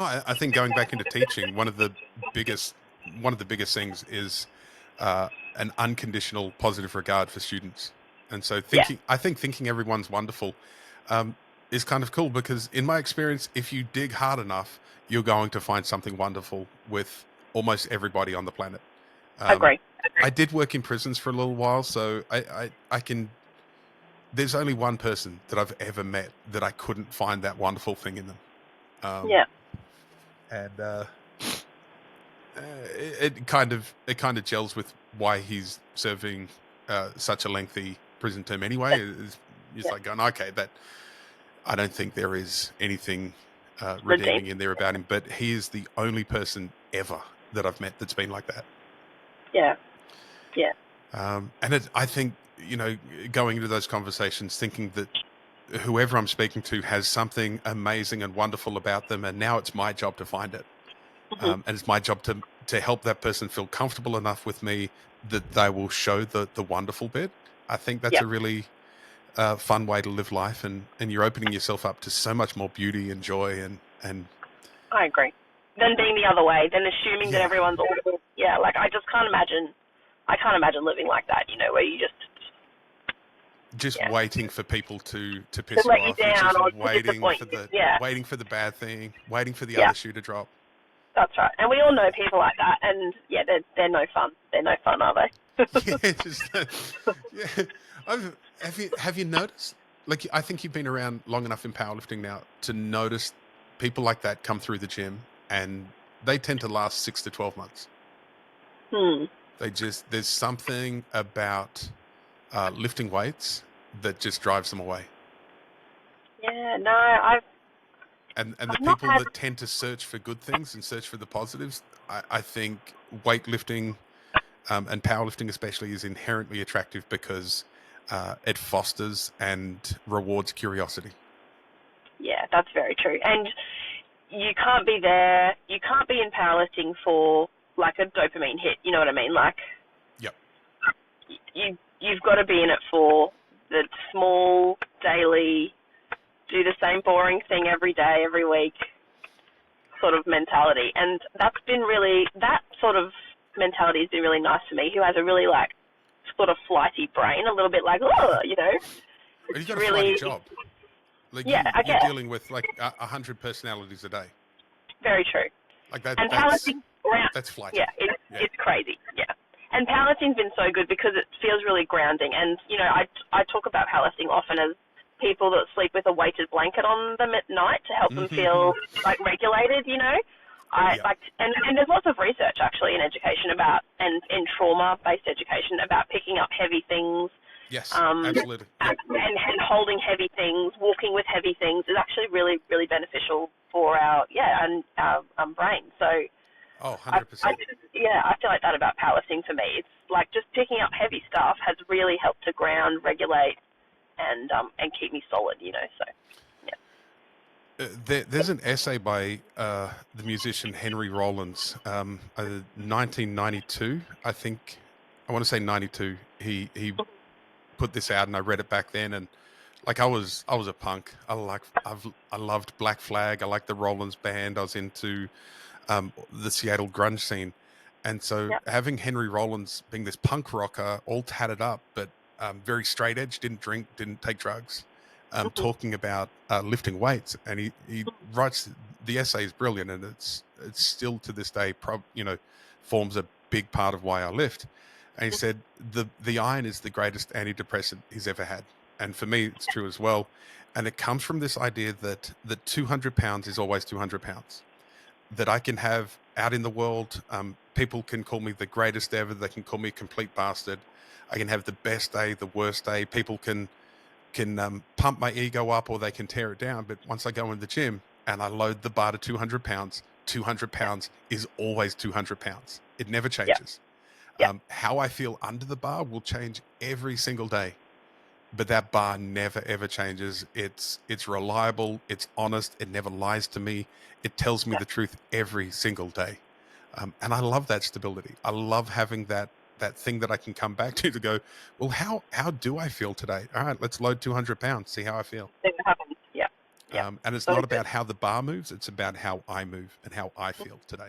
I think going back into teaching, biggest one of the biggest things is an unconditional positive regard for students. And so Yeah, I think thinking everyone's wonderful um, is kind of cool because in my experience, if you dig hard enough, you're going to find something wonderful with almost everybody on the planet. Um, agree. I did work in prisons for a little while, so I can. There's only one person that I've ever met that I couldn't find that wonderful thing in them. Um, Yeah. and it kind of gels with why he's serving such a lengthy prison term anyway. It's Yeah. like going, okay, that I don't think there is anything Redeem. redeeming in there about him, but he is the only person ever that I've met that's been like that. Yeah. Yeah. I think going into those conversations, thinking that whoever I'm speaking to has something amazing and wonderful about them, and now it's my job to find it. Hmm. And it's my job to help that person feel comfortable enough with me that they will show the wonderful bit. I think that's Yeah. a really fun way to live life, and you're opening yourself up to so much more beauty and joy and I agree. Then being the other way, then assuming that yeah, everyone's all, yeah, like I just can't imagine, I can't imagine living like that, where you just, just yeah, waiting for people to to piss you let you off. It's down just or to disappoint you. Yeah, waiting for the bad thing, waiting for the yeah, other shoe to drop. that's right. And we all know people like that, and yeah, they're no fun. They're no fun, are they? Yeah, just yeah. Have you noticed? Like, I think you've been around long enough in powerlifting now to notice people like that come through the gym, and they tend to last 6 to 12 months. Hmm. There's something about lifting weights that just drives them away, Yeah, no, and the I've not people had. that tend to search for good things and search for the positives. I think weightlifting and powerlifting especially is inherently attractive because it fosters and rewards curiosity. Yeah, that's very true. And you can't be there. You can't be in powerlifting for like a dopamine hit. You know what I mean? Like Yep. you've got to be in it for the small daily, do the same boring thing every day, every week sort of mentality. And that sort of mentality has been really nice for me, who has a really like sort of flighty brain, a little bit like, oh, You've it's got a flighty really, job. Like yeah, I you're guess. dealing with like 100 personalities a day. Very true. Like that. And powerlifting, That's flighty. yeah, Yeah. it's crazy, yeah. And powerlifting's been so good because it feels really grounding. And I talk about powerlifting often as people that sleep with a weighted blanket on them at night to help them Mm-hmm. feel like regulated. I Yep. like, and there's lots of research actually in education about and in trauma-based education about picking up heavy things, Yes. um, Absolutely. Yep. and holding heavy things, walking with heavy things is actually really, really beneficial for our brain. So Oh, I, I 100%. yeah, I feel like that about powerlifting for me. It's like just picking up heavy stuff has really helped to ground, regulate, and keep me solid. So yeah. There's an essay by the musician Henry Rollins, 1992, I think. I want to say 92. He put this out, and I read it back then, and like I was a punk. I loved Black Flag. I liked the Rollins band. I was into the Seattle grunge scene, and so Yeah. having Henry Rollins being this punk rocker, all tatted up, but very straight edge, didn't drink, didn't take drugs, Mhm. talking about lifting weights, and he writes the essay is brilliant, and it's still to this day, forms a big part of why I lift. And he said the iron is the greatest antidepressant he's ever had, and for me, it's true as well. And it comes from this idea that 200 pounds is always 200 pounds that I can have out in the world. People can call me the greatest ever. They can call me a complete bastard. I can have the best day, the worst day. People can pump my ego up or they can tear it down. But once I go in the gym and I load the bar to 200 pounds, 200 pounds is always 200 pounds. It never Yeah. changes. Yeah. How I feel under the bar will change every single day, but that bar never ever changes. It's reliable, it's honest, it never lies to me. It tells me Yeah. the truth every single day. And I love that stability. I love having that thing that I can come back to go, well, how do I feel today? All right, let's load 200 pounds, see how I feel. See what happens. Yeah. Yeah. And it's So not good. about how the bar moves. It's about how I move and how I feel today.